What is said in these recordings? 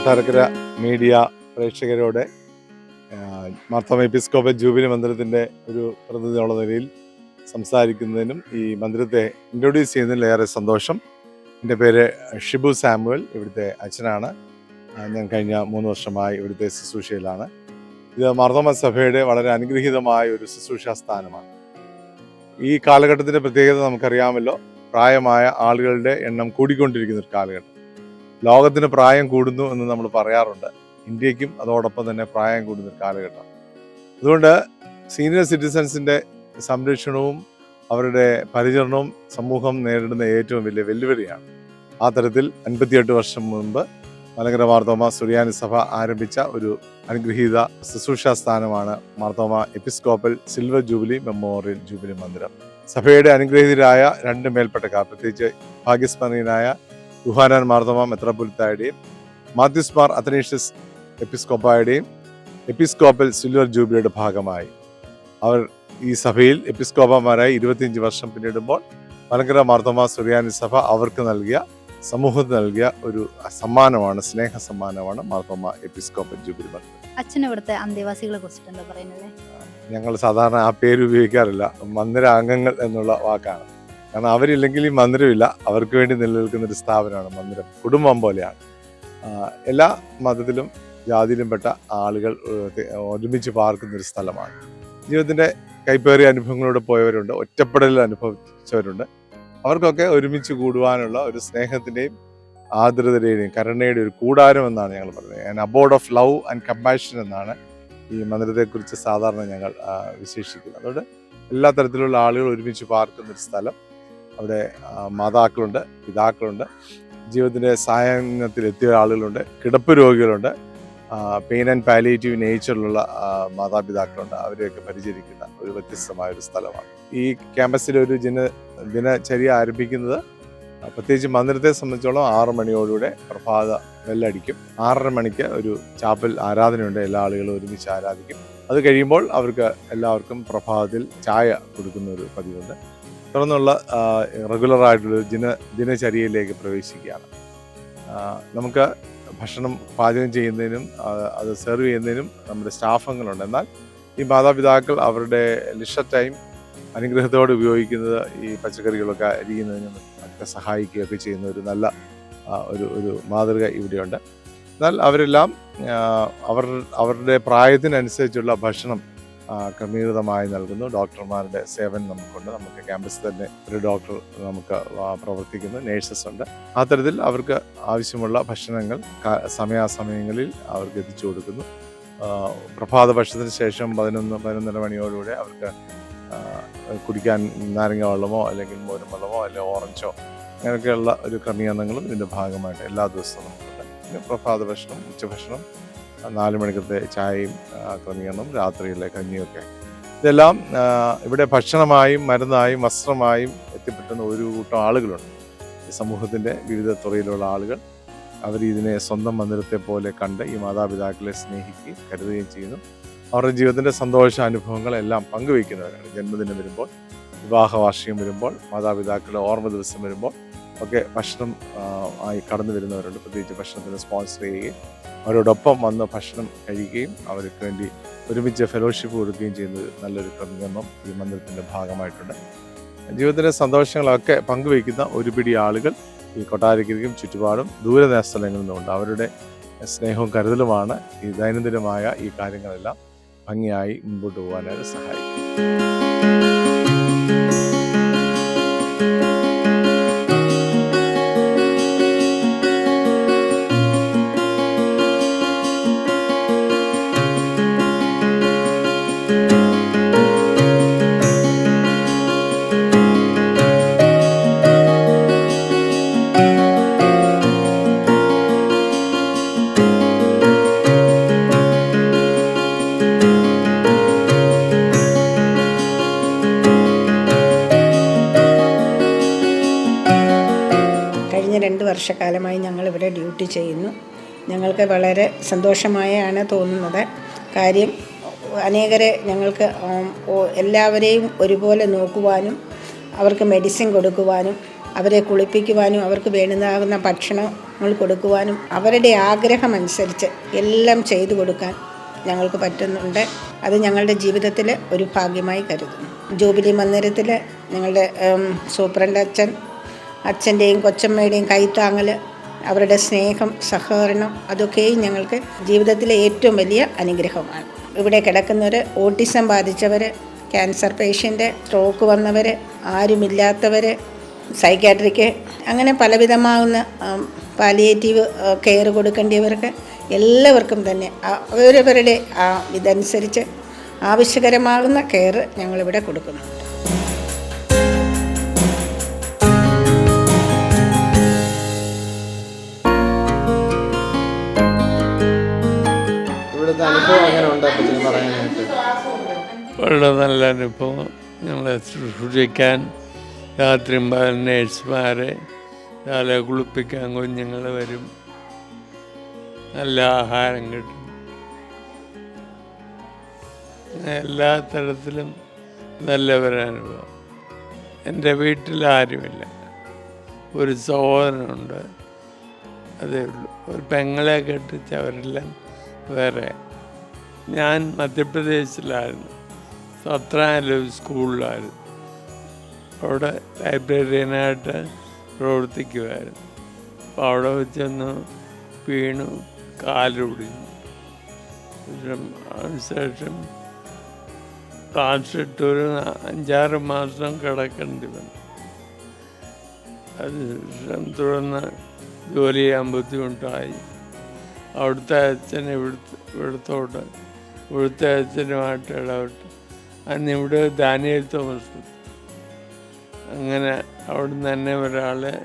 Kottarakkara media പ്രേക്ഷകരോട് Marthoma episcopal jubilee മന്ദിരത്തിൻ്റെ ഒരു പ്രതിനിധിയുള്ള നിലയിൽ സംസാരിക്കുന്നതിനും ഈ മന്ദിരത്തെ ഇൻട്രൊഡ്യൂസ് ചെയ്യുന്നതിൽ ഏറെ സന്തോഷം. എൻ്റെ പേര് ഷിബു സാമുവൽ, ഇവിടുത്തെ അച്ഛനാണ്. ഞാൻ കഴിഞ്ഞ 3 വർഷമായി ഇവിടുത്തെ ശുശ്രൂഷയിലാണ്. ഇത് മാർത്തോമ സഭയുടെ വളരെ അനുഗ്രഹീതമായ ഒരു ശുശ്രൂഷാ സ്ഥാനമാണ്. ഈ കാലഘട്ടത്തിൻ്റെ പ്രത്യേകത നമുക്കറിയാമല്ലോ. പ്രായമായ ആളുകളുടെ എണ്ണം കൂടിക്കൊണ്ടിരിക്കുന്ന ഒരു കാലഘട്ടം. ലോകത്തിന് പ്രായം കൂടുന്നു എന്ന് നമ്മൾ പറയാറുണ്ട്. ഇന്ത്യക്കും അതോടൊപ്പം തന്നെ പ്രായം കൂടുന്ന ഒരു കാലഘട്ടം. അതുകൊണ്ട് സീനിയർ സിറ്റിസൺസിൻ്റെ സംരക്ഷണവും അവരുടെ പരിചരണവും സമൂഹം നേരിടുന്ന ഏറ്റവും വലിയ വെല്ലുവിളിയാണ്. ആ തരത്തിൽ 58 വർഷം മുൻപ് മലങ്കര മാർത്തോമ സുറിയാനി സഭ ആരംഭിച്ച ഒരു അനുഗ്രഹീത ശുശ്രൂഷാ സ്ഥാനമാണ് Marthoma episcopal silver jubilee memorial jubilee മന്ദിരം. സഭയുടെ അനുഗ്രഹീതരായ 2 മേൽപ്പെട്ടക്കാർ, പ്രത്യേകിച്ച് ഭാഗ്യസ്മരണീയനായ യൂഹാനാൻ മാർത്തോമ മെത്രാപ്പൊലീത്തായുടെയും മാത്യൂസ് മാർ അത്തനേഷ്യസ് എപ്പിസ്കോപ്പായുടെയും എപ്പിസ്കോപ്പൽ സിൽവർ ജൂബിലിയുടെ ഭാഗമായി അവർ ഈ സഭയിൽ എപ്പിസ്കോപ്പമാരായി 25 വർഷം പിന്നിടുമ്പോൾ മലങ്കര മാർത്തോമ സുറിയാനി സഭ അവർക്ക് നൽകിയ, സമൂഹത്തിന് നൽകിയ ഒരു സമ്മാനമാണ്, സ്നേഹ സമ്മാനമാണ് മാർത്തോമ എപ്പിസ്കോപ്പൽ ജൂബിലി മന്ദിരം. അച്ഛൻ ഇവിടുത്തെ അന്തേവാസികളെ കുറിച്ചിട്ട് എന്താ പറയുന്നത്? ഞങ്ങൾ സാധാരണ ആ പേര് ഉപയോഗിക്കാറില്ല, മന്ദിര അംഗങ്ങൾ എന്നുള്ള വാക്കാണ്. കാരണം അവരില്ലെങ്കിൽ ഈ മന്ദിരമില്ല. അവർക്ക് വേണ്ടി നിലനിൽക്കുന്ന ഒരു സ്ഥാപനമാണ് മന്ദിരം. കുടുംബം പോലെയാണ്. എല്ലാ മതത്തിലും ജാതിയിലും പെട്ട ആളുകൾ ഒരുമിച്ച് പാർക്കുന്ന ഒരു സ്ഥലമാണ്. ജീവിതത്തിൻ്റെ കൈപ്പേറിയ അനുഭവങ്ങളിലൂടെ പോയവരുണ്ട്, ഒറ്റപ്പെടലിൽ അനുഭവിച്ചവരുണ്ട്. അവർക്കൊക്കെ ഒരുമിച്ച് കൂടുവാനുള്ള ഒരു സ്നേഹത്തിൻ്റെയും ആർദ്രതയുടെയും കരുണയുടെയും ഒരു കൂടാരം എന്നാണ് ഞങ്ങൾ പറയുന്നത്. An aboard of love and compassion എന്നാണ് ഈ മന്ദിരത്തെക്കുറിച്ച് സാധാരണ ഞങ്ങൾ വിശേഷിക്കുന്നത്. അതുകൊണ്ട് എല്ലാ തരത്തിലുള്ള ആളുകൾ ഒരുമിച്ച് പാർക്കുന്നൊരു സ്ഥലം. അവിടെ മാതാക്കളുണ്ട്, പിതാക്കളുണ്ട്, ജീവിതത്തിൻ്റെ സായാഹ്നത്തിലെത്തിയ ആളുകളുണ്ട്, കിടപ്പ് രോഗികളുണ്ട്, പെയിൻ ആൻഡ് പാലിയേറ്റീവ് നേച്ചറിലുള്ള മാതാപിതാക്കളുണ്ട്. അവരെയൊക്കെ പരിചരിക്കുന്ന ഒരു വ്യത്യസ്തമായ ഒരു സ്ഥലമാണ്. ഈ ക്യാമ്പസിലെ ഒരു ദിനചര്യ ആരംഭിക്കുന്നത് പ്രത്യേകിച്ച് മന്ദിരത്തെ സംബന്ധിച്ചോളം 6 മണിയോടുകൂടെ പ്രഭാത ബെല്ലടിക്കും. 6:30 മണിക്ക് ഒരു ചാപ്പൽ ആരാധനയുണ്ട്. എല്ലാ ആളുകളും ഒരുമിച്ച് ആരാധിക്കും. അത് കഴിയുമ്പോൾ അവർക്ക് എല്ലാവർക്കും പ്രഭാതത്തിൽ ചായ കൊടുക്കുന്ന ഒരു പതിവുണ്ട്. തുടർന്നുള്ള റെഗുലറായിട്ടുള്ള ദിനചര്യയിലേക്ക് പ്രവേശിക്കുകയാണ്. നമുക്ക് ഭക്ഷണം പാചകം ചെയ്യുന്നതിനും അത് സെർവ് ചെയ്യുന്നതിനും നമ്മുടെ സ്റ്റാഫംഗങ്ങളുണ്ട്. എന്നാൽ ഈ മാതാപിതാക്കൾ അവരുടെ ലിഷർ ടൈം അനുഗ്രഹത്തോടെ ഉപയോഗിക്കുന്നത് ഈ പച്ചക്കറികളൊക്കെ അരിയുന്നതിനും ഒക്കെ സഹായിക്കുകയൊക്കെ ചെയ്യുന്ന ഒരു നല്ല ഒരു മാതൃക ഇവിടെയുണ്ട്. എന്നാൽ അവരെല്ലാം അവരുടെ പ്രായത്തിനനുസരിച്ചുള്ള ഭക്ഷണം ക്രമീകൃതമായി നൽകുന്നു. ഡോക്ടർമാരുടെ സേവനം നമുക്കുണ്ട്. നമുക്ക് ക്യാമ്പസിൽ തന്നെ ഒരു ഡോക്ടർ നമുക്ക് പ്രവർത്തിക്കുന്നു, നേഴ്സസ് ഉണ്ട്. ആ തരത്തിൽ അവർക്ക് ആവശ്യമുള്ള ഭക്ഷണങ്ങൾ സമയാസമയങ്ങളിൽ അവർക്ക് എത്തിച്ചു കൊടുക്കുന്നു. പ്രഭാത ഭക്ഷണത്തിന് ശേഷം 11-11:30 മണിയോടുകൂടെ അവർക്ക് കുടിക്കാൻ നാരങ്ങ വെള്ളമോ അല്ലെങ്കിൽ മോരും വെള്ളമോ അല്ലെങ്കിൽ ഓറഞ്ചോ അങ്ങനെയൊക്കെയുള്ള ഒരു ക്രമീകരണങ്ങളും ഇതിൻ്റെ ഭാഗമായിട്ട് എല്ലാ ദിവസവും നമുക്കുണ്ട്. പിന്നെ പ്രഭാത ഭക്ഷണം, ഉച്ചഭക്ഷണം, 4 മണിക്കത്തെ ചായയും ക്രമീകരണം, രാത്രിയിലെ കഞ്ഞിയൊക്കെ, ഇതെല്ലാം ഇവിടെ ഭക്ഷണമായും മരുന്നായും വസ്ത്രമായും എത്തിപ്പെട്ടുന്ന ഒരു കൂട്ടം ആളുകളുണ്ട്. സമൂഹത്തിൻ്റെ വിവിധ തുറയിലുള്ള ആളുകൾ അവരിതിനെ സ്വന്തം മന്ദിരത്തെ പോലെ കണ്ട് ഈ മാതാപിതാക്കളെ സ്നേഹിക്കുകയും കരുതുകയും ചെയ്യുന്നു. അവരുടെ ജീവിതത്തിൻ്റെ സന്തോഷ അനുഭവങ്ങളെല്ലാം പങ്കുവയ്ക്കുന്നവരാണ്. ജന്മദിനം വരുമ്പോൾ, വിവാഹ വാർഷികം വരുമ്പോൾ, മാതാപിതാക്കളുടെ ഓർമ്മ ദിവസം വരുമ്പോൾ ഒക്കെ ഭക്ഷണം ആയി കടന്നു വരുന്നവരുണ്ട്. പ്രത്യേകിച്ച് ഭക്ഷണത്തിന് സ്പോൺസർ ചെയ്യുകയും അവരോടൊപ്പം വന്ന് ഭക്ഷണം കഴിക്കുകയും അവർക്ക് വേണ്ടി ഒരുമിച്ച് ഫെലോഷിപ്പ് കൊടുക്കുകയും ചെയ്യുന്ന നല്ലൊരു ക്രമീകരണം ഈ മന്ദിരത്തിൻ്റെ ഭാഗമായിട്ടുണ്ട്. ജീവിതത്തിലെ സന്തോഷങ്ങളൊക്കെ പങ്കുവയ്ക്കുന്ന ഒരു പിടി ആളുകൾ ഈ കൊട്ടാരക്കരയ്ക്കും ചുറ്റുപാടും ദൂര സ്ഥലങ്ങളിൽ നിന്നുണ്ട്. അവരുടെ സ്നേഹവും കരുതലുമാണ് ഈ ദൈനംദിനമായ ഈ കാര്യങ്ങളെല്ലാം ഭംഗിയായി മുമ്പോട്ട് പോകാനായിട്ട് സഹായിക്കും. കഴിഞ്ഞ 2 വർഷക്കാലമായി ഞങ്ങളിവിടെ ഡ്യൂട്ടി ചെയ്യുന്നു. ഞങ്ങൾക്ക് വളരെ സന്തോഷമായാണ് തോന്നുന്നത്. കാര്യം അനേകരെ ഞങ്ങൾക്ക് എല്ലാവരെയും ഒരുപോലെ നോക്കുവാനും അവർക്ക് മെഡിസിൻ കൊടുക്കുവാനും അവരെ കുളിപ്പിക്കുവാനും അവർക്ക് വേണ്ടുന്നതാകുന്ന ഭക്ഷണങ്ങൾ കൊടുക്കുവാനും അവരുടെ ആഗ്രഹമനുസരിച്ച് എല്ലാം ചെയ്തു കൊടുക്കാൻ ഞങ്ങൾക്ക് പറ്റുന്നുണ്ട്. അത് ഞങ്ങളുടെ ജീവിതത്തിൽ ഒരു ഭാഗ്യമായി കരുതുന്നു. ജൂബിലി മന്ദിരത്തിൽ ഞങ്ങളുടെ സൂപ്രണ്ട് അച്ഛൻ്റെയും കൊച്ചമ്മയുടെയും കൈത്താങ്ങൽ, അവരുടെ സ്നേഹം, സഹകരണം, അതൊക്കെയും ഞങ്ങൾക്ക് ജീവിതത്തിലെ ഏറ്റവും വലിയ അനുഗ്രഹമാണ്. ഇവിടെ കിടക്കുന്നവർ, ഓട്ടിസം ബാധിച്ചവർ, ക്യാൻസർ പേഷ്യൻ്റ്, സ്ട്രോക്ക് വന്നവർ, ആരുമില്ലാത്തവർ, സൈക്കാട്രിക്ക്, അങ്ങനെ പലവിധമാകുന്ന പാലിയേറ്റീവ് കെയർ കൊടുക്കേണ്ടിയവർക്ക് എല്ലാവർക്കും തന്നെ അവരവരുടെ ഇതനുസരിച്ച് ആവശ്യകരമാകുന്ന കെയർ ഞങ്ങളിവിടെ കൊടുക്കുന്നുണ്ട്. വളരെ നല്ല അനുഭവം. ഞങ്ങളെ ശുശ്രൂഷിക്കാൻ രാത്രിയും നേഴ്സുമാരെ രാവിലെ കുളിപ്പിക്കാൻ കുഞ്ഞുങ്ങൾ വരും. നല്ല ആഹാരം കിട്ടും. എല്ലാ തരത്തിലും നല്ലൊരനുഭവം. എൻ്റെ വീട്ടിലാരുമില്ല, ഒരു സഹോദരനുണ്ട്, അതേ ഉള്ളൂ. ഒരു പെങ്ങളെ കെട്ടിച്ചവരെല്ലാം വേറെ. ഞാൻ മധ്യപ്രദേശിലായിരുന്നു, സത്രായാലും സ്കൂളിലായിരുന്നു. അവിടെ ലൈബ്രറിയനായിട്ട് പ്രവർത്തിക്കുമായിരുന്നു. അപ്പോൾ അവിടെ വെച്ചൊന്ന് വീണു, കാലൊടിഞ്ഞു. അതിനുശേഷം ട്രാൻസ്ലിട്ടൊരു 5-6 മാസം കിടക്കേണ്ടി വന്നു. അതിനുശേഷം തുടർന്ന് ജോലി ചെയ്യാൻ ബുദ്ധിമുട്ടായി. അവിടുത്തെ അച്ഛൻ ഇവിടുത്തെ അച്ഛനുമായിട്ട് ഇടപെട്ട് അന്ന് ഇവിടെ ദാനിയേൽ തോമസ്, അങ്ങനെ അവിടുന്ന് തന്നെ ഒരാളെ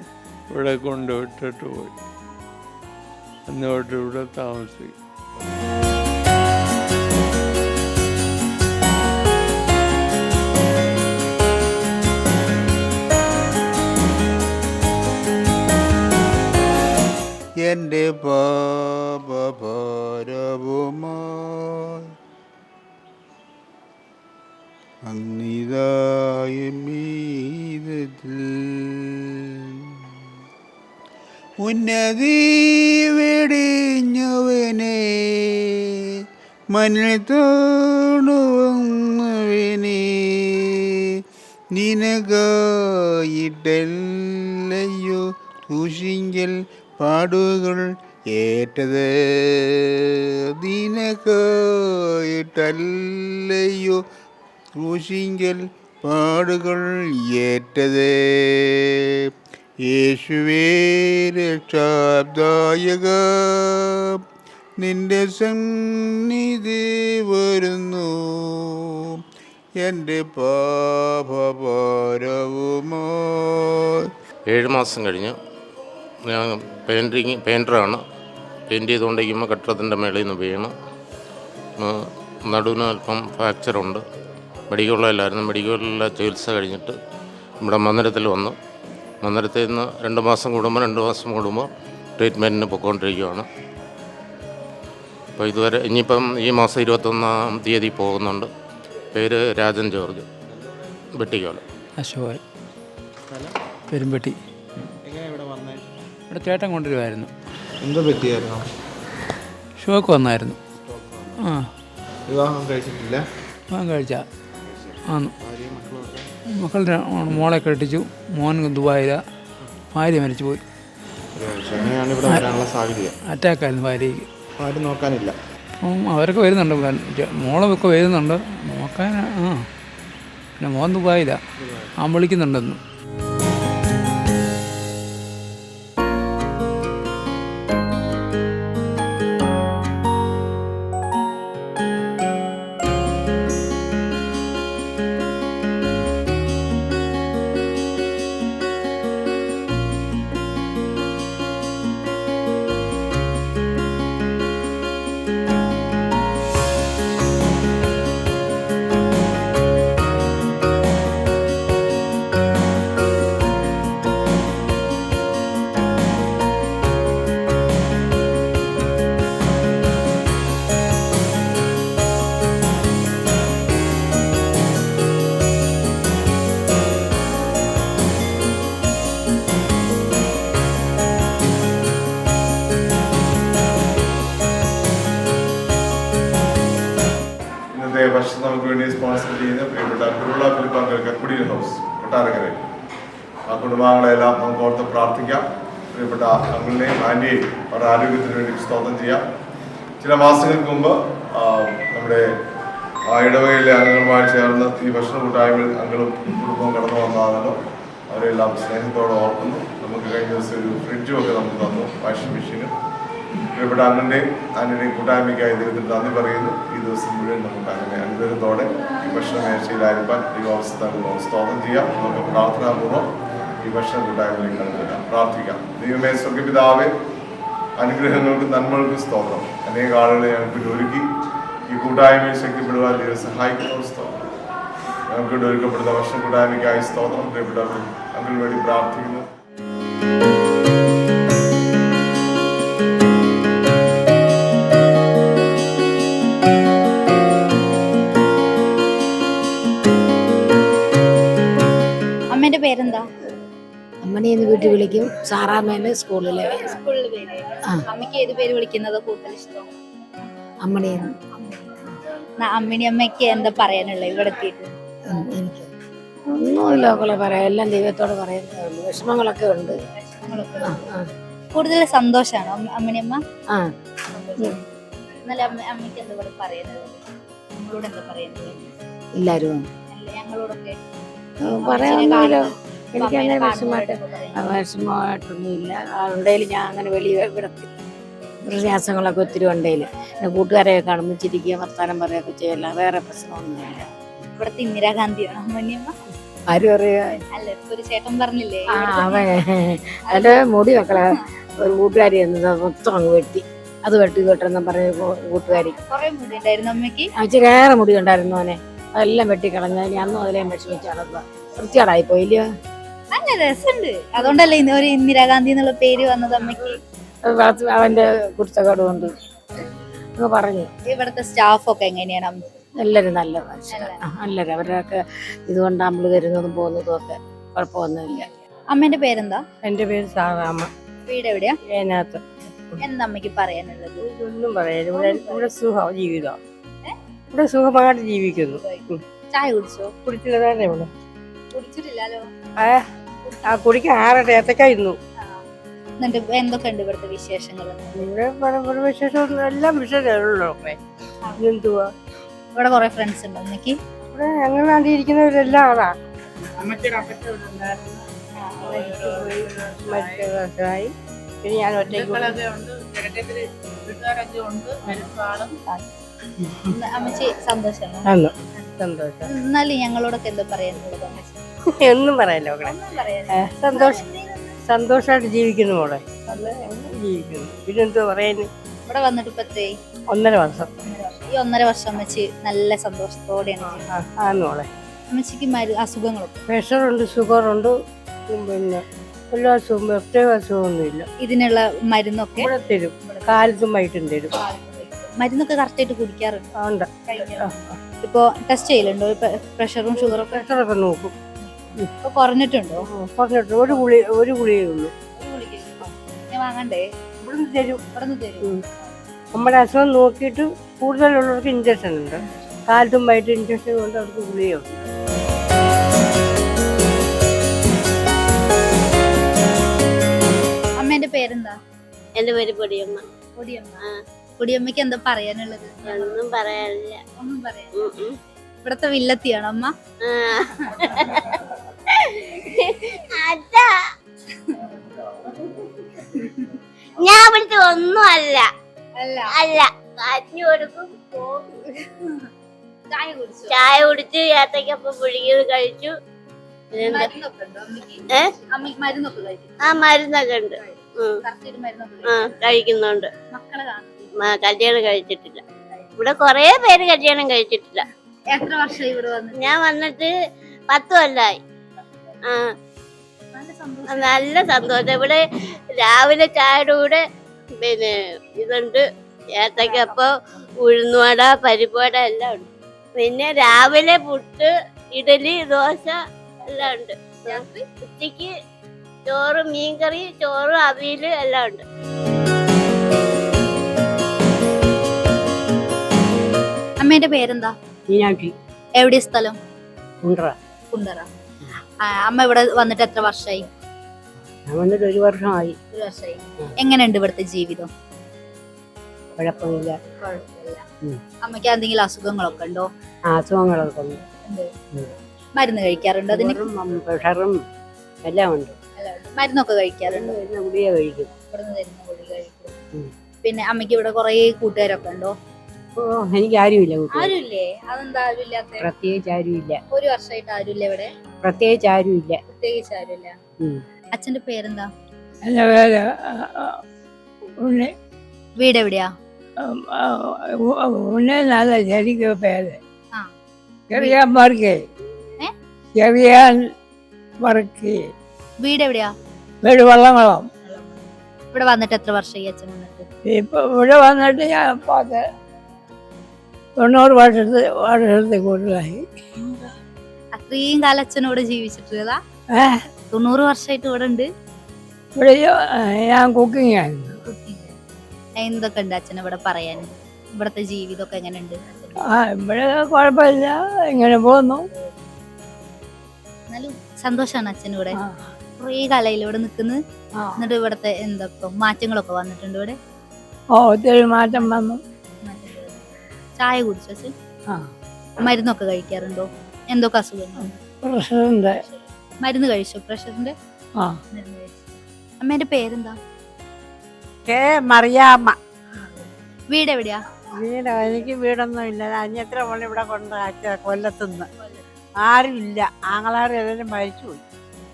ഇവിടെ കൊണ്ടുവിട്ടിട്ട് പോയി. അന്നോട്ട് ഇവിടെ താമസിക്കും. എൻ്റെ പാപഭാരവുമായി അങ്ങിതായ മീതത്തിൽ ഉന്നതി വെടിഞ്ഞവനെ മണ്ണിൽ തോണുവന്നവനെ നിനകായിട്ടല്ലയോ സൂക്ഷിങ്കൽ പാടുകൾ ഏറ്റത്, നിനക്കായിട്ടല്ലയോ ക്രൂശിങ്കൽ പാടുകൾ ഏറ്റത്. യേശുവേ രക്ഷാദായക, നിന്റെ സന്നിധി വരുന്നു, എൻ്റെ പാപഭാരവുമായി. 7 മാസം കഴിഞ്ഞ് ഞാൻ പെയിൻറ്ററാണ്. പെയിൻറ്റ് ചെയ്തുകൊണ്ടിരിക്കുമ്പോൾ കെട്ടിടത്തിൻ്റെ മേളിൽ നിന്ന് വീണ് നടുവിന് അല്പം ഫ്രാക്ചറുണ്ട്. മെഡിക്കൽ കോളേജിലായിരുന്നു. മെഡിക്കൽ കോളേജിലെ ചികിത്സ കഴിഞ്ഞിട്ട് ഇവിടെ മന്ദിരത്തിൽ വന്നു. മന്ദിരത്തിൽ നിന്ന് 2 മാസം കൂടുമ്പോൾ ട്രീറ്റ്മെൻറ്റിന് പൊയ്ക്കൊണ്ടിരിക്കുകയാണ്. അപ്പോൾ ഇതുവരെ ഇനിയിപ്പം ഈ മാസം 21-ാം തീയതി പോകുന്നുണ്ട്. പേര് രാജൻ ജോർജ്, വെട്ടിക്കോല. അശോകൻ, പെരുമ്പെട്ടി. ഇവിടെ ചേട്ടൻ കൊണ്ടുവരുമായിരുന്നു. എന്താ പറ്റിയായിരുന്നു? ഷോക്ക് വന്നായിരുന്നു. വിവാഹം കഴിച്ചിട്ടില്ല? വിവാഹം കഴിച്ച മക്കളുടെ മോളെ കെട്ടിച്ചു. മോൻ ദുബായിലാണ്, ഭാര്യ മരിച്ചു പോയി. അറ്റാക്കായിരുന്നു ഭാര്യയ്ക്ക്. ആരും നോക്കാനില്ല. അവരൊക്കെ വരുന്നുണ്ട്, മോളൊക്കെ വരുന്നുണ്ട് നോക്കാൻ. പിന്നെ മോൻ ദുബായിലാണ്, ആ വിളിക്കുന്നുണ്ടെന്ന്. ഇന്നത്തെ ഭക്ഷണം നമുക്ക് വേണ്ടി സ്പോൺസർ ചെയ്യുന്ന പ്രിയപ്പെട്ട കുരുള ഫിലിപ്പ് അങ്കിൾ കക്കുടിയൻ ഹൗസ് കൊട്ടാരക്കരയിൽ. ആ കുടുംബാംഗങ്ങളെല്ലാം നമുക്ക് ഓർത്ത് പ്രാർത്ഥിക്കാം. പ്രിയപ്പെട്ട അങ്കിളിനെയും ആൻറ്റിയെയും അവരുടെ ആരോഗ്യത്തിന് വേണ്ടി സ്തോത്രം ചെയ്യാം. ചില മാസങ്ങൾക്ക് മുമ്പ് നമ്മുടെ ഇടവകയിലെ അംഗങ്ങളുമായി ചേർന്ന് ഈ ഭക്ഷണ കൂട്ടായ്മയിൽ അംഗങ്ങളും കുടുംബവും കടന്നു വന്നതാണല്ലോ. അവരെല്ലാം സ്നേഹത്തോടെ ഓർക്കുന്നു. നമുക്ക് കഴിഞ്ഞ ദിവസം ഒരു ഫ്രിഡ്ജും ഒക്കെ നമുക്ക് തന്നു, വാഷിംഗ് മെഷീനും. പ്രിയപ്പെട്ട അംഗങ്ങളുടെയും ആന്റിയുടെയും കൂട്ടായ്മയ്ക്കായി ദൈവത്തിന് നന്ദി പറയുന്നു. ഈ ദിവസം മുഴുവൻ നമുക്ക് അങ്ങനെ അനുഗ്രഹത്തോടെ ഈ ഭക്ഷണ മേശയിലായിരിക്കാൻ ദൈവാവസ്ഥ സ്തോത്രം ചെയ്യാം. നമുക്ക് പ്രാർത്ഥനാപൂർവ്വം ഈ ഭക്ഷണ കൂട്ടായ്മയിലേക്ക് കടന്നു വരാം. പ്രാർത്ഥിക്കാം. ദൈവമേ സ്വർഗ്ഗപിതാവേ, അനുഗ്രഹങ്ങൾക്ക് നന്മകൾക്ക് സ്തോത്രം. അനേക ആളുകളെ ഞങ്ങൾക്ക് ഒരുക്കി ഈ കൂട്ടായ്മയെ ശക്തിപ്പെടുവാൻ ദൈവം സഹായിക്കുന്ന സ്തോത്രം. ഞങ്ങൾക്ക് ഒരുക്കപ്പെടുന്ന ഭക്ഷണ കൂട്ടായ്മയ്ക്കായി സ്തോത്രം. പ്രിയപ്പെട്ടവർ അങ്കിൾ വേണ്ടി പ്രാർത്ഥിക്കുന്നു. അമ്മേന്റെ പേരെന്താ? അമ്മനെ ഇന്ന് വീട്ടിൽ വിളിക്കും. സാറാമ്മേനെ സ്കൂളിലെ സ്കൂളിൽ പേര്. അമ്മയ്ക്ക് ഏത് പേര് വിളിക്കുന്നത് കൂടുതൽ ഇഷ്ടം? അമ്മണേന്ന്. അമ്മിണി അമ്മയ്ക്ക് എന്താ പറയാനുള്ളത് ഇവിടെ എത്തിയിട്ട്? എനിക്ക് ഒന്നുമില്ല മക്കളെ പറയാം, എല്ലാം ദൈവത്തോട് പറയുന്നേ ഉള്ളൂ. വിഷമങ്ങളൊക്കെ ഉണ്ട്. കൂടുതൽ സന്തോഷമാണോ അമ്മിണി അമ്മ? ആ, എന്നാലും അമ്മയ്ക്ക് എന്താ ഇവിടെ പറയുന്നത്? നമ്മളോട് എന്താ പറയുന്നത്? എല്ലാരും ഞങ്ങളോടൊക്കെ പറയാനല്ലോ. എനിക്കങ്ങനെ വിഷമമായിട്ടൊന്നുമില്ല. ഉണ്ടെങ്കിൽ ഞാൻ അങ്ങനെ വെളിയിൽ വിടത്തില്ല. പ്രയാസങ്ങളൊക്കെ ഒത്തിരി ഉണ്ടെങ്കിൽ പിന്നെ കൂട്ടുകാരെയൊക്കെ കാണുമ്പോൾ ചിരിക്കുക, വർത്താനം പറയുകയൊക്കെ ചെയ്യല്ല. വേറെ പ്രശ്നമൊന്നുമില്ല. ഇവിടുത്തെ ഇന്ദിരാഗാന്ധിയാണോ അമ്മനിയമ്മ? ആരും അറിയാ. അല്ല, ഇപ്പൊ ഒരു ചേട്ടൻ പറഞ്ഞില്ലേ അവൻ എൻ്റെ മുടി മക്കളെ ഒരു കൂട്ടുകാരി എന്നത് മൊത്തം അങ്ങ് വെട്ടി. അത് വെട്ടി കേട്ടെന്നും പറഞ്ഞ കൂട്ടുകാരി. കുറെ മുടി ഉണ്ടായിരുന്നു അമ്മയ്ക്ക്? ഇച്ചിരിയേറെ മുടി ഉണ്ടായിരുന്നു അവനെ. അതെല്ലാം വെട്ടിക്കളഞ്ഞ. ഞാൻ അന്നും അതിലേം വിഷമിച്ചാണ്. വൃത്തിയാടായി പോയില്ലയോ. നല്ല രസമുണ്ട്. അതുകൊണ്ടല്ലേ ഒരു ഇന്ദിരാഗാന്ധി എന്നുള്ള പേര് വന്നത് അമ്മയ്ക്ക്? അവന്റെ കുർത്തക്കേട് കൊണ്ട് പറഞ്ഞു. ഇവിടുത്തെ സ്റ്റാഫൊക്കെ എങ്ങനെയാണ്? എല്ലാവരും നല്ല മനുഷ്യരാണ്. നല്ലവരും. അവരൊക്കെ ഇതുകൊണ്ട് നമ്മൾ വരുന്നതും പോകുന്നതും ഒക്കെ കുഴപ്പമൊന്നുമില്ല. അമ്മേന്റെ പേരെന്താ? എൻ്റെ പേര് സാറാമ്മ. വീട് എവിടെയാ? അതിനകത്ത് എന്താ അമ്മയ്ക്ക് പറയാനുള്ളത്? ഒന്നും പറയാനില്ല. ഇവിടെ സുഖം ജീവിതം. ഇവിടെ സുഖമായിട്ട് ജീവിക്കുന്നു. ചായ കുടിച്ചോ? കുടിച്ചില്ലേ ഇവിടെ? കുടിച്ചിട്ടില്ലല്ലോ. കുടിക്കാൻ 6 ഏത്തക്ക ഇന്നു. എന്നിട്ട് എന്തൊക്കെയുണ്ട് ഇവിടുത്തെ വിശേഷങ്ങൾ? ഇവിടെ വിശേഷം എല്ലാം വിശേഷമുള്ളൂ. എന്തുവാ ഇവിടെ കുറെ ഫ്രണ്ട്സ് ഉണ്ടോ അമ്മയ്ക്ക്? ഇവിടെ ഞങ്ങൾ കണ്ടിരിക്കുന്നവരെല്ലാം ആളാ. പിന്നെ ഞാൻ ഒറ്റയ്ക്ക് അമ്മച്ചി സന്തോഷമാണ്. സന്തോഷം. എന്നാലും ഞങ്ങളോടൊക്കെ എന്താ പറയാനുള്ളത്? ഒന്നും പറയാനോ. സന്തോഷം. സന്തോഷമായിട്ട് ജീവിക്കുന്നു മോളെ. ജീവിക്കുന്നു. പിന്നെന്തോ പറയാന്. ഇവിടെ വന്നിട്ട് ഇപ്പൊ എത്രയായി? 1.5 വർഷം. ഈ 1.5 വർഷം അമ്മച്ചി നല്ല സന്തോഷത്തോടെയാണ്. മോളെ അമ്മച്ചിക്ക് അസുഖങ്ങളൊക്കെ? പ്രഷറുണ്ട്, ഷുഗറുണ്ട്, പിന്നെ എല്ലാ അസുഖവും പ്രത്യേക അസുഖമൊന്നുമില്ല. ഇതിനുള്ള മരുന്നൊക്കെ ഇവിടെ തരും. കാലത്തും വൈകിട്ടും തരും. മരുന്നൊക്കെ കറക്റ്റ് ആയിട്ട് കുടിക്കാറുണ്ട്? ഉണ്ട്. ഇപ്പൊ ടെസ്റ്റ് ചെയ്യലുണ്ടോ പ്രഷറും ഷുഗറും? പ്രഷറൊക്കെ നോക്കും. ഇപ്പൊ കുറഞ്ഞിട്ടുണ്ടോ? കുറഞ്ഞിട്ട് ഒരു ഗുളികയേ ഉള്ളൂ. ഞാൻ വാങ്ങണ്ടേ? ഇവിടുന്ന് തരും. ഇവിടുന്ന് തരും. നമ്മുടെ അസുഖം നോക്കിയിട്ട് കൂടുതലുള്ളവർക്ക് ഇഞ്ചക്ഷൻ ഉണ്ട്. കാലത്തും വൈകിട്ട് ഇഞ്ചക്ഷൻ കൊണ്ട് അവർക്ക് ഗുളികയുണ്ട്. അമ്മേന്റെ പേരെന്താ? എന്റെ പേര് പൊടിയമ്മ. പൊടിയമ്മ. പൊടിയമ്മയ്ക്ക് എന്താ പറയാനുള്ളത്? ഒന്നും പറയാനില്ല. ഒന്നും പറയാ. ഇവിടത്തെ വില്ലത്തിയാണോ അമ്മ? ഞാൻ ഇവിടുത്തെ ഒന്നും അല്ല. അല്ല കാറ്റിന് കൊടുക്കും. ചായ കുടിച്ചു, ഏത്തക്കപ്പം പുഴുങ്ങിയത് കഴിച്ചു. മരുന്നൊക്കെ ഉണ്ട്. കഴിക്കുന്നുണ്ട്. കല്യാണം കഴിച്ചിട്ടില്ല. ഇവിടെ കൊറേ പേര് കല്യാണം കഴിച്ചിട്ടില്ല. എത്ര വർഷമായി ഇവിടെ വന്നിട്ട്? ഞാൻ വന്നിട്ട് 10 കൊല്ലമായി. നല്ല സന്തോഷം. ഇവിടെ രാവിലെ ചായയുടെ കൂടെ പിന്നെ ഇതുണ്ട്, ഏത്തക്കപ്പം, ഉഴുന്നുവട, പരിപ്പുവട എല്ലാം ഉണ്ട്. പിന്നെ രാവിലെ പുട്ട്, ഇഡലി, ദോശ എല്ലാം ഉണ്ട്. ഉച്ചക്ക് ചോറ്, മീൻകറി, ചോറ്, അവിയല് എല്ലാം ഉണ്ട്. അമ്മേന്റെ പേരെന്താ? മീനാക്ഷി എവിടെ സ്ഥലം? കുണ്ട്ര. കുണ്ടറ. അമ്മ ഇവിടെ വന്നിട്ട് എത്ര വർഷമായി? ഞാൻ വന്നിട്ട് 1 വർഷമായി. 1 വർഷമായി. എങ്ങനെയുണ്ട് ഇവിടുത്തെ ജീവിതം? കുഴപ്പമില്ല. കുഴപ്പമില്ല. ഉം. അമ്മയ്ക്ക് എന്തെങ്കിലും അസുഖങ്ങളൊക്കെ ഉണ്ടോ? അസുഖങ്ങളൊക്കെ ഉണ്ട്. മരുന്ന് കഴിക്കാറുണ്ടോ അതിന്? പ്രഷറും എല്ലാം ഉണ്ട്. മരുന്നൊക്കെ കഴിക്കാറുണ്ടോ? ഗുളിക കഴിക്കും. ഇവിടുന്ന് തരുന്ന ഗുളിക കഴിക്കും. ഉം. പിന്നെ അമ്മയ്ക്ക് ഇവിടെ കുറെ കൂട്ടുകാരൊക്കെ ഉണ്ടോ? ഓ എനിക്ക് ആരുമില്ല. ആരുമില്ലേ? അതെന്താ ആരുമില്ലാത്ത? പ്രത്യേകിച്ച് ആരുമില്ല. 1 വർഷമായിട്ട് ആരുമില്ല ഇവിടെ? പ്രത്യേകിച്ച് ആരുമില്ല. പ്രത്യേകിച്ച് ആരുമില്ല. അച്ഛന്റെ പേരെന്താ? എൻ്റെ പേര് ഉണ്ണി. വീട് എവിടെയാ? ഉണ്ണി നല്ല ശരിക്കും പേര്. ആ. ചെറിയാൻ വർക്കി. ഏ? ചെറിയാൻ വർക്കി. വീട് എവിടെയാ? വീട് വള്ളംകുളം. ഇവിടെ വന്നിട്ട് എത്ര വർഷമായി അച്ഛൻ വന്നിട്ട്? ഇപ്പൊ ഇവിടെ വന്നിട്ട് ഞാൻ 90 വർഷത്തിൽ കൂടുതലായി. അത്രയും കാലം അച്ഛനോട് ജീവിച്ചിട്ടുള്ളതാ? 90 വർഷമായിട്ട് ഇവിടെ ഉണ്ട്. ഇവിടെ ഞാൻ കുക്കിംഗ് ആയിരുന്നു. എന്തൊക്കെ ഉണ്ട് അച്ഛൻ ഇവിടെ പറയാൻ? ഇവിടത്തെ ജീവിതമൊക്കെ എങ്ങനെയുണ്ട്? ഇവിടെ കുഴപ്പമില്ല, ഇങ്ങനെ പോകുന്നു. എന്നാലും സന്തോഷാണ് അച്ഛൻ ഇവിടെ കുറേ കാലമായില്ല ഇവിടെ നിൽക്കുന്നത്. എന്നിട്ട് ഇവിടത്തെ എന്താ മാറ്റങ്ങളൊക്കെ വന്നിട്ടുണ്ട് ഇവിടെ? ഒത്തിരി മാറ്റം വന്നു. ചായ കുടിച്ചോ അച്ഛൻ? മരുന്നൊക്കെ കഴിക്കാറുണ്ടോ? എന്തൊക്കെ അസുഖങ്ങൾ? പ്രഷറിന്റെ മരുന്ന് കഴിച്ചോ? പ്രഷറിന്റെ മരുന്ന് കഴിച്ചു. അമ്മേന്റെ പേരെന്താ? മറിയാമ്മ. വീട് എവിടെയാ? വീട് എനിക്ക് വീടൊന്നും ഇല്ല. അന്യത്ര പോലെ ഇവിടെ കൊണ്ടാക്കിയ കൊല്ലത്തുനിന്ന് ആരും ഇല്ല. ആങ്ങളാരും ഏതെങ്കിലും മരിച്ചു പോയി.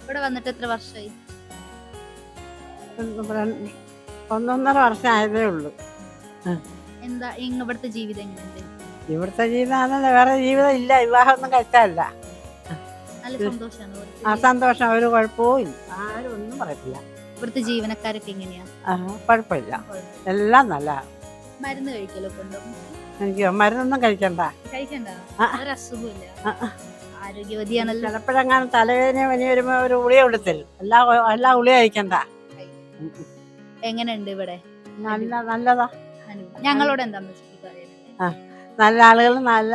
ഇവിടെ വന്നിട്ട് എത്ര വർഷമായി? 1.5 വർഷം ആയതേ ഉള്ളൂ. എന്താ ഇവിടുത്തെ ജീവിതം എങ്ങനെയുണ്ട്? ഇവിടുത്തെ ജീവിതമാണല്ലോ, വേറെ ജീവിതം ഇല്ല. വിവാഹമൊന്നും കഴിച്ചല്ല. നല്ല സന്തോഷമാണ്. സന്തോഷം, ഒരു കുഴപ്പവും ഇല്ല. ആരും ഒന്നും പറയത്തില്ല. ഇവിടുത്തെ ജീവനക്കാരൊക്കെ എങ്ങനെയാ? കുഴപ്പമില്ല, എല്ലാം നല്ല. മരുന്ന് കഴിക്കലൊക്കെ ഉണ്ടോ? എനിക്ക് മരുന്നൊന്നും കഴിക്കണ്ട. കഴിക്കണ്ട? ഒരു അസുഖമില്ല, ആരോഗ്യവതിയാണല്ലോ. ചിലപ്പോഴെങ്ങാനും തലവേദന പനി വരുമ്പോ ഒരു ഗുളിക കൊടുത്തരും. എല്ലാ ഗുളിക കഴിക്കണ്ട. എങ്ങനെയുണ്ട് ഇവിടെ? നല്ലതാ. ഞങ്ങളോട് എന്താ പറയാനുള്ളത്? നല്ല ആളുകൾ, നല്ല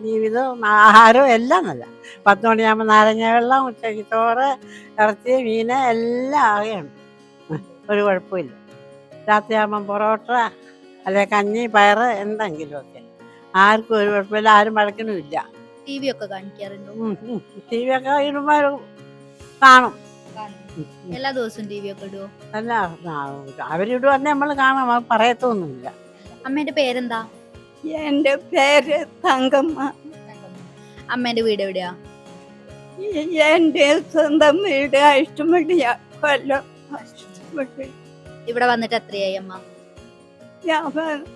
ജീവിതവും ആഹാരവും എല്ലാം നല്ല. 10 മണിയാകുമ്പോൾ നാരങ്ങ വെള്ളം, ഉച്ചയ്ക്ക് ചോറ്, ഇറച്ചി, മീന് എല്ലാം ആകെയുണ്ട്. ഒരു കുഴപ്പമില്ല. രാത്രിയാകുമ്പം പൊറോട്ട, അല്ലെങ്കിൽ കഞ്ഞി, പയറ്, എന്തെങ്കിലും ഒക്കെ. ആർക്കും ഒരു കുഴപ്പമില്ല, ആരും വഴക്കണമില്ല. TV ഒക്കെ കാണിക്കാറുണ്ടോ? TV ഒക്കെ ഇടുമ്പോൾ കാണും. എല്ലാ ദിവസവും TV ഒക്കെ ഇടുവോ? അല്ല, അവരിടുവന്നെ നമ്മൾ കാണാം, പറയത്തൊന്നുമില്ല. അമ്മേന്റെ പേരെന്താ? എൻ്റെ പേര് തങ്കമ്മ. അമ്മേന്റെ വീട് എവിടെയാ? എൻ്റെ സ്വന്തം വീട് അഷ്ടമുടിയാ, കൊല്ലം. ഇവിടെ വന്നിട്ട് എത്രയായി അമ്മ? ഞാൻ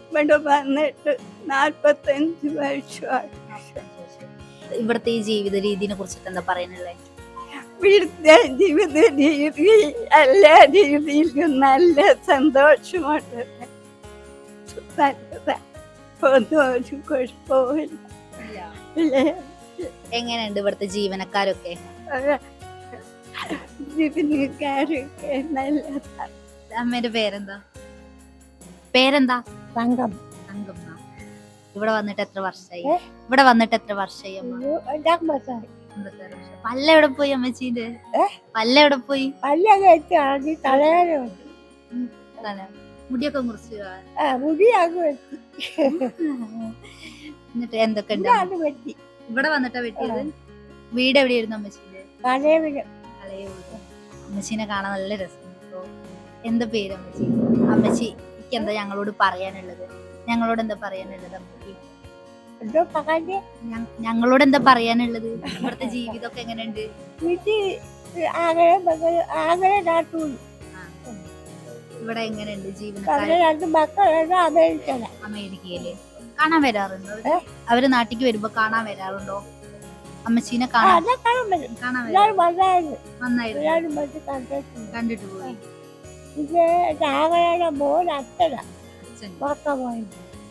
ഇവിടെ വന്നിട്ട് 45 വർഷമായി. ഇവിടുത്തെ ഈ ജീവിത രീതിനെ കുറിച്ചിട്ട് എന്താ പറയാനുള്ളത്? ഇവിടുത്തെ ജീവിത രീതി എല്ലാ രീതിയിലും നല്ല സന്തോഷമുണ്ട്. ഒന്നും ഒരു കുഴപ്പമില്ല. എങ്ങനെയുണ്ട് ഇവിടുത്തെ ജീവനക്കാരൊക്കെ? ജീവനക്കാരൊക്കെ നല്ലതാണ്. അമ്മേന്റെ പേരെന്താ? പേരെന്താ? തങ്കം. തങ്കമ്മ. ഇവിടെ വന്നിട്ട് എത്ര വർഷമായി? ഇവിടെ വന്നിട്ട് എത്ര വർഷമായി അമ്മ? 2 വർഷമായി. പല്ല എവിടെ പോയി അമ്മച്ചീന്റെ? പല്ല എവിടെ പോയി? മുടിയൊക്കെ മുറിച്ച് എന്നിട്ട് എന്തൊക്കെ ഉണ്ട്? ഇവിടെ വന്നിട്ടാ വെട്ടിയത്? വീട് എവിടെയായിരുന്നു അമ്മച്ചീന്റെ? പഴയ വീട്. അമ്മച്ചീനെ കാണാൻ നല്ല രസമുണ്ടോ? എന്താ പേര് അമ്മച്ചി? അമ്മച്ചിക്ക് എന്താ ഞങ്ങളോട് പറയാനുള്ളത്? ഞങ്ങളോട് എന്താ പറയാനുള്ളത് അമ്മച്ചി? ഞങ്ങളോട് എന്താ പറയാനുള്ളത്? ഇവിടുത്തെ ജീവിതമൊക്കെ എങ്ങനെയുണ്ട്? ഇവിടെ എങ്ങനെയുണ്ട് ജീവനക്കാര്? അമേരിക്കയില് കാണാൻ വരാറുണ്ടോ? അവര് നാട്ടിക്ക് വരുമ്പോ കാണാൻ വരാറുണ്ടോ? അമ്മച്ചീനെ കാണാൻ വന്നായിരുന്നു? കണ്ടിട്ട് പോയി.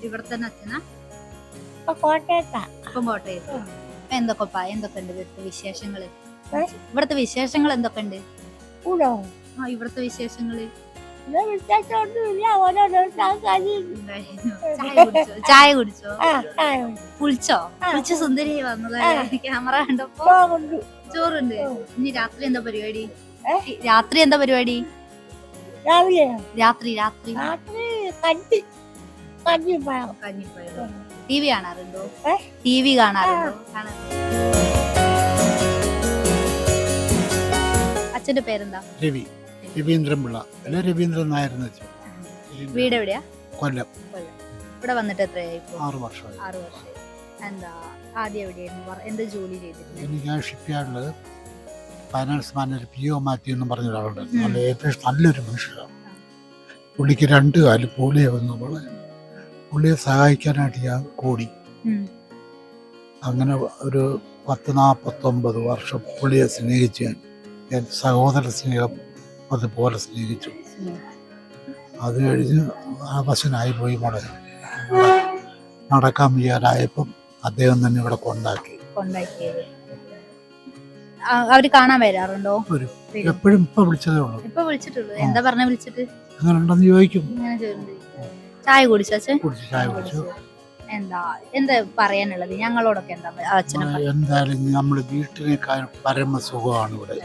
ഇവിടെ തന്നെ അച്ഛനാ? ഇപ്പം കോട്ടയത്ത്. എന്തൊക്കെ ഉണ്ട് ഇവിടുത്തെ വിശേഷങ്ങള്? ഇവിടുത്തെ വിശേഷങ്ങൾ എന്തൊക്കെ ഉണ്ട്? ഇവിടുത്തെ വിശേഷങ്ങള് ചായ കുടിച്ചോ കുളിച്ചോ കുളിച്ച് സുന്ദരിയായി വന്നതല്ലേ ക്യാമറ കണ്ടപ്പോ. ചോറുണ്ട്. ഇനി രാത്രി എന്താ പരിപാടി? രാത്രി എന്താ പരിപാടി? രാത്രി കഞ്ഞിപ്പഴം. ടി വി കാണാറുണ്ടോ? ടി വി കാണാറുണ്ടോ? അച്ഛന്റെ പേരെന്താ? രവീന്ദ്രൻ പിള്ള അല്ലെ രവീന്ദ്രൻ നായർ എന്ന് വെച്ചു. വീട് എവിടെയാ? കൊല്ലം. ഇവിടെ വന്നിട്ട് എത്രയായി? 6 വർഷമായി. 6 വർഷം. എന്താ ആദ്യം എവിടെയായിരുന്നു? എന്ത് ജോലി ചെയ്തിരുന്നു? എനിക്ക് ആ ഷിപ്പ്യാർഡിൽ ഫൈനാൻസ് മാനേജർ PO മാത്യു എന്ന് പറഞ്ഞ ഒരാളുണ്ട്. ഏറ്റവും നല്ലൊരു മനുഷ്യരാണ്. പുള്ളിക്ക് 2 കാല് പോളിയോ വന്നപ്പോൾ പുള്ളിയെ സഹായിക്കാനായിട്ട് ഞാൻ കൂടി. അങ്ങനെ ഒരു 10-49 വർഷം പുള്ളിയെ സ്നേഹിച്ചു. ഞാൻ സഹോദര സ്നേഹം അതുപോലെ സ്നേഹിച്ചു. അത് കഴിഞ്ഞ് അവശനായി പോയി. നടക്കാൻ വയ്യാതായപ്പം അദ്ദേഹം തന്നെ ഇവിടെ കൊണ്ടാക്കി. അവര് കാണാൻ വരാറുണ്ടോ? എപ്പോഴും ഇപ്പൊ വിളിച്ചതേ ഉള്ളൂ. ഇപ്പൊ വിളിച്ചിട്ടുള്ളൂ. എന്താ പറഞ്ഞ വിളിച്ചിട്ട്? അങ്ങനെ ഉണ്ടെന്ന് ചോദിക്കും. ചായ കുടിച്ചോ അച്ഛൻ? ചായ കുടിച്ചു. എന്താ പറയാനുള്ളത് ഞങ്ങളോടൊക്കെ? എന്തായാലും നമ്മുടെ വീട്ടിനേക്കാൾ പരമസുഖമാണ് ഇവിടെ.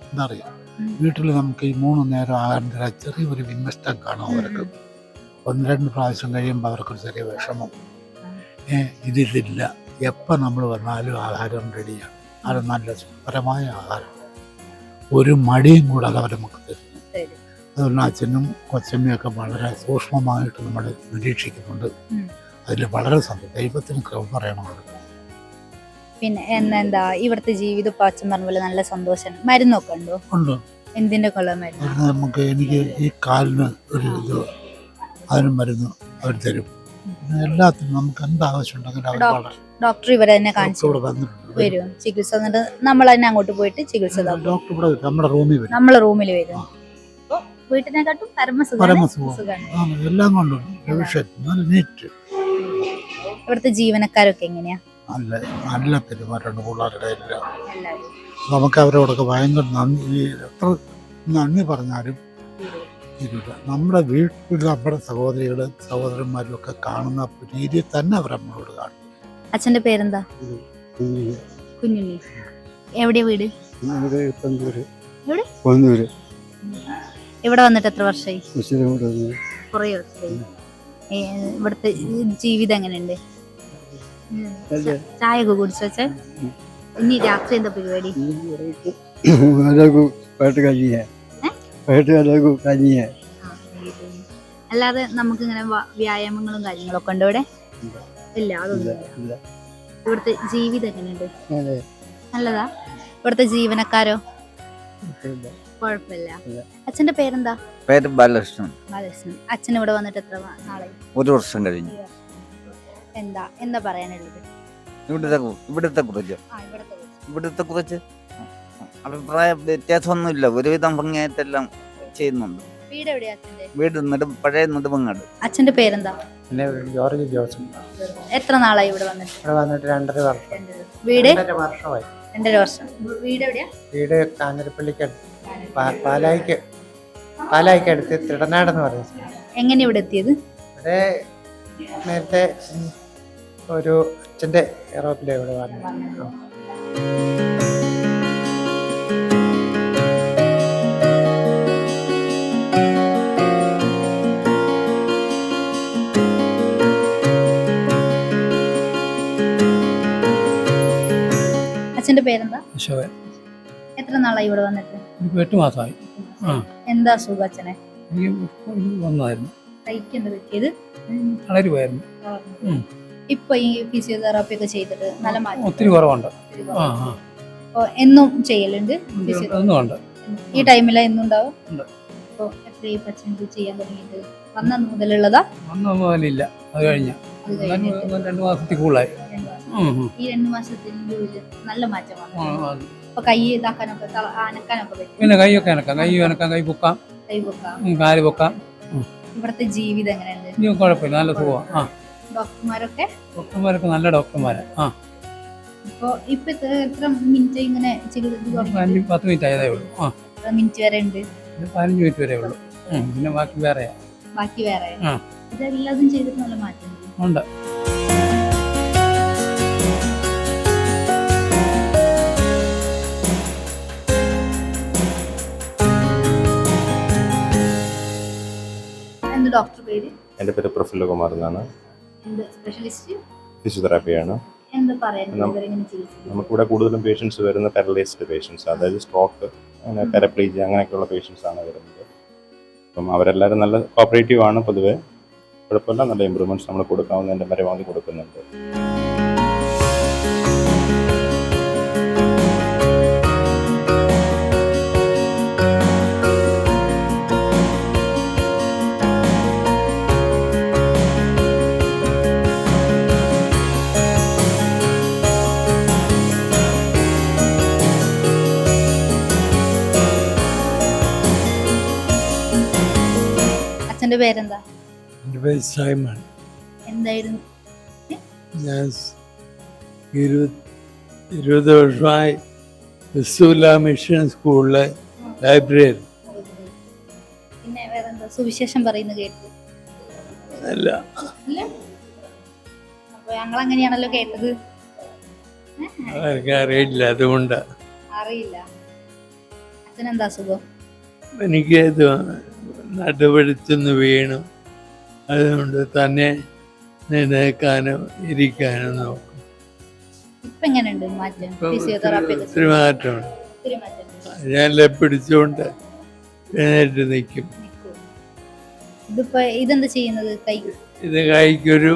എന്താ അറിയാം, വീട്ടിൽ നമുക്ക് ഈ 3 നേരം ആഹാരത്തിൻ്റെ ചെറിയൊരു വിമഷ്ടം കാണും. അവർക്ക് 1-2 പ്രാവശ്യം കഴിയുമ്പോൾ അവർക്കൊരു ചെറിയ വിഷമം. ഇതില്ല. എപ്പോൾ നമ്മൾ വന്നാലും ആഹാരം റെഡിയാണ്. അത് നല്ല സുഖകരമായ ആഹാരം. ഒരു മടിയും കൂടാതെ അവർ നമുക്ക് തരുന്നു. അതുകൊണ്ട് അച്ഛനും കൊച്ചമ്മയൊക്കെ വളരെ സൂക്ഷ്മമായിട്ട് നമ്മൾ നിരീക്ഷിക്കുന്നുണ്ട്. അതിൽ വളരെ സന്തോഷം. ദൈവത്തിന് കൃപ പറയണം. പിന്നെ എന്താ ഇവിടുത്തെ ജീവിതം ഇപ്പൊ അച്ഛൻ പറഞ്ഞ പോലെ നല്ല സന്തോഷം. മരുന്നൊക്കെ ഉണ്ടോ? ഉണ്ട്. എന്തിന്റെ കൊള്ള മരുന്ന്? എനിക്ക് ഈ കാലിന് ഒരു ഇത് അതിനും മരുന്ന് അവർ തരും. എല്ലാത്തിനും നമുക്ക് എന്ത് ആവശ്യം ഉണ്ടെങ്കിലും ഡോക്ടർ ഇവരെ തന്നെ കാണിച്ചു വരും ചികിത്സ. എന്നിട്ട് നമ്മൾ തന്നെ അങ്ങോട്ട് പോയിട്ട് ചികിത്സ നമ്മുടെ റൂമിൽ വരും. വീട്ടിനെക്കാട്ടും പരമസുഖമാണ്. എല്ലാം കൊണ്ടും ഇവിടുത്തെ ജീവനക്കാരൊക്കെ എങ്ങനെയാ? നല്ല പെരുമാറ്റമുണ്ട് പിള്ളേരുടെ എല്ലാം. നമുക്ക് അവരോടൊക്കെ ഭയങ്കര എത്ര നന്ദി പറഞ്ഞാലും ഇല്ല. നമ്മുടെ വീട്ടിൽ നമ്മുടെ സഹോദരികളും സഹോദരന്മാരും ഒക്കെ കാണുന്ന രീതിയിൽ തന്നെ അവർ നമ്മളോട് കാണും. അച്ഛന്റെ പേരെന്താ? കുഞ്ഞുണ്ണി. എവിടെയാ വീട്? ഇവിടെ വന്നിട്ട് എത്ര വർഷമായി? കുറേ വർഷമായി. ഇവിടുത്തെ ജീവിതം എങ്ങനെയുണ്ട്? ചായ ഒക്കെ കുടിച്ചോ അച്ഛൻ? ഇനി രാത്രി എന്താ പരിപാടി? അല്ലാതെ നമുക്ക് ഇങ്ങനെ വ്യായാമങ്ങളും കാര്യങ്ങളൊക്കെ ഉണ്ട് ഇവിടെ? ഇല്ല, അതൊന്നും. ഇവിടുത്തെ ജീവിതം എങ്ങനെയുണ്ട്? നല്ലതാ. ഇവിടുത്തെ ജീവനക്കാരോ? കുഴപ്പമില്ല. അച്ഛന്റെ പേരെന്താ? പേര് ബാലകൃഷ്ണൻ. അച്ഛൻ ഇവിടെ വന്നിട്ട് എത്ര നാളായി? 1 വർഷം കഴിഞ്ഞു. എന്താ പറയാനുള്ളത് ഇവിടുത്തെ കുറിച്ച് അഭിപ്രായ വ്യത്യാസമൊന്നുമില്ല. ഒരുവിധം ഭംഗിയായിട്ടെല്ലാം ചെയ്യുന്നുണ്ട്. വീട് പഴയ നെടുമങ്ങാട്. അച്ഛന്റെ പേരെന്താ? ജോർജ് ജോസ്. എത്ര നാളായി ഇവിടെ വന്നിട്ട്? 2.5 വർഷം. വീട് 2.5 വർഷമായി. 2.5 വർഷം. വീട് എവിടെയാ? വീട് കാഞ്ഞിരപ്പള്ളിക്ക് പാലായിക്ക് അടുത്ത് തിടനാട് എന്ന് പറയുന്നത്. എങ്ങനെ ഇവിടെ എത്തിയത്? ഇവിടെ നേരത്തെ ഒരു അച്ഛൻ്റെ എറോപ്പിലെ ഇവിടെ വന്നു. അച്ഛന്റെ പേരെന്താ? അശോകൻ. എത്ര നാളായി ഇവിടെ വന്നിട്ട്? 8 മാസമായി. എന്താ അസുഖം അച്ഛനെ? വന്നായിരുന്നു. കൈക്ക് എന്താ പറ്റിയത്? തളരുമായിരുന്നു. ഇപ്പൊ ഈ ഫിസിയോതെറാപ്പി ഒക്കെ ചെയ്തിട്ട് നല്ല മാറ്റം? ഒത്തിരി കുറവുണ്ട്. എന്നും ചെയ്യലുണ്ട്? ഈ ടൈമിലാ എന്നും ഉണ്ടാവും? അപ്പൊ എത്രയും അച്ഛൻ ചെയ്യാൻ തുടങ്ങിയിട്ട്? വന്ന മുതലുള്ളതാ? മുതലില്ല, അത് കഴിഞ്ഞ 2 മാസത്തിൽ കൂടുതലായി. ഈ 2 മാസത്തിന്റെ ഉള്ളിൽ നല്ല മാറ്റമാണ്. അപ്പൊ കൈ ഇതാക്കാനൊക്കെ അനക്കാനൊക്കെ പറ്റും? പിന്നെ കൈയൊക്കെ അനക്കാം. കൈ പൊക്കാം, കാല് പൊക്കാം. ഇവിടുത്തെ ജീവിതം എങ്ങനെയുണ്ട്? കുഴപ്പമില്ല, നല്ല സുഖമാണ്. ഡോക്ടർമാരൊക്കെ നല്ല ഡോക്ടർമാരാ. ഇപ്പൊ എത്ര മിനിറ്റ് ഇങ്ങനെ 10 മിനിറ്റ് ആയതേ ഉള്ളൂ. മിനിറ്റ് വരെ ഉണ്ട്? 15 മിനിറ്റ് വരെ ഉള്ളൂ. പിന്നെ ബാക്കി വേറെ ബാക്കി വേറെ ആ. ഇതെല്ലാതും ചെയ്തിട്ട് നല്ല മാറ്റം ഉണ്ട്. എന്ത് ഡോക്ടർ പേര്? എൻ്റെ പേര് പ്രഫുല്ല കുമാർ എന്നാണ്. എന്ത് സ്പെഷ്യലിസ്റ്റ്? ഫിസിയോതെറാപ്പിയാണ്. എന്താ പറയുന്നത്? ഇവരെങ്ങനെ ചികിത്സിക്കും? നമുക്കിവിടെ കൂടുതലും പേഷ്യൻസ് വരുന്ന പാരലൈസ്ഡ് പേഷ്യൻസ്, അതായത് സ്ട്രോക്ക്, അങ്ങനെ പാരപ്ലീജിയ അങ്ങനെയൊക്കെയുള്ള പേഷ്യൻസ് ആണ് വരുന്നത്. അപ്പം അവരെല്ലാവരും നല്ല കോപ്പറേറ്റീവ് ആണ്. പൊതുവെ കുഴപ്പമില്ല, നല്ല ഇമ്പ്രൂവ്മെൻറ്റ്സ് നമ്മൾ കൊടുക്കാവുന്നതിൻ്റെ പരമാവധി കൊടുക്കുന്നുണ്ട്. അച്ഛൻ്റെ പേരെന്താ? എൻ്റെ പേര് സൈമൺ. എന്തായിരുന്നു? ഞാൻ 20 വർഷമായി റസൂല മിഷൻ സ്കൂളിലെ ലൈബ്രറി. പിന്നെ വേറെന്താ സുവിശേഷം പറയുന്നത് കേട്ടു? അല്ല, ഇല്ല. അപ്പൊ ഞങ്ങൾ അങ്ങനെയാണല്ലോ കേട്ടത്. അവർക്ക് അറിയില്ല, അതുകൊണ്ട് അറിയില്ല. അച്ഛനെന്താ അസുഖം? എനിക്ക് ഇത് നടുവെടുത്തുനിന്ന് വീണു. അതുകൊണ്ട് തന്നെ നിന്നേക്കാനും ഇരിക്കാനും നോക്കും. ഇപ്പൊ എങ്ങനെയുണ്ട് മാറ്റം? ഫിസിയോതെറാപ്പി ഒത്തിരി മാറ്റമുണ്ട്. ഒത്തിരി മാറ്റം. ഞാനെല്ലാം പിടിച്ചുകൊണ്ട് എഴുന്നേറ്റ് നിൽക്കും. ഇതിപ്പോ ഇതെന്താ ചെയ്യുന്നത്? കൈ ഇത് കൈക്കൊരു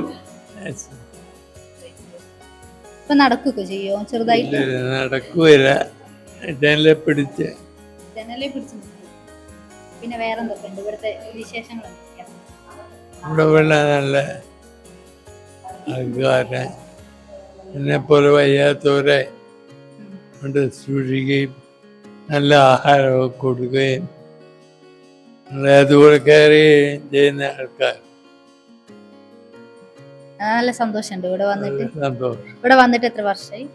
ഇപ്പൊ നടക്കുകയൊക്കെ ചെയ്യോ? ചെറുതായിട്ട് നടക്കുകയില്ല, ജനലെ പിടിച്ച്. ജനലെ പിടിച്ച് നിൽക്കും. പിന്നെ വേറെന്തൊക്കെ ഉണ്ട് ഇവിടുത്തെ വിശേഷങ്ങൾ? ഇവിടെ ഉള്ള നല്ല ആൾക്കാരെ, എന്നെപ്പോലെ വയ്യാത്തവരെ കൊണ്ട് സൂക്ഷിക്കുകയും നല്ല ആഹാരമൊക്കെ കൊടുക്കുകയും അതുപോലെ കയറുകയും ചെയ്യുന്ന ആൾക്കാർ. നല്ല സന്തോഷമുണ്ട് ഇവിടെ വന്നിട്ട്. സന്തോഷം. ഇവിടെ വന്നിട്ട് എത്ര വർഷമായി?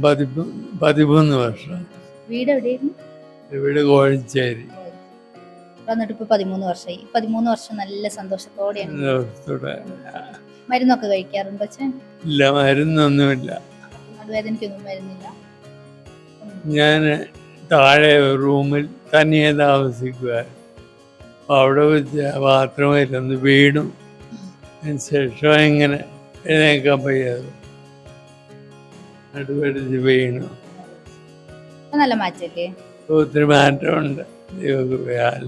13 വർഷം. വീട് എവിടെയായിരുന്നു? വീട് കോഴഞ്ചേരി. വന്നിട്ട് ഇപ്പൊ 13 വർഷമായി. 13 വർഷം നല്ല സന്തോഷത്തോടെയാണ്. സന്തോഷത്തോടെ. മരുന്നൊക്കെ കഴിക്കാറുണ്ടോ അച്ഛൻ? ഇല്ല, മരുന്നൊന്നുമില്ല. നടുവേദനയ്ക്കൊന്നും മരുന്നില്ല. ഞാൻ താഴെ റൂമിൽ തനിയെ താമസിക്കുക. അവിടെ വെച്ച് ബാത്റൂമിലൊന്ന് വീണു. അതിനുശേഷം ഇങ്ങനെ എഴുന്നേക്കാൻ വയ്യാതെ നടുവെടുത്ത് വീണു. നല്ല മാറ്റല്ലേ? ഒത്തിരി മാറ്റമുണ്ട്. ദൈവകൃപയാൽ.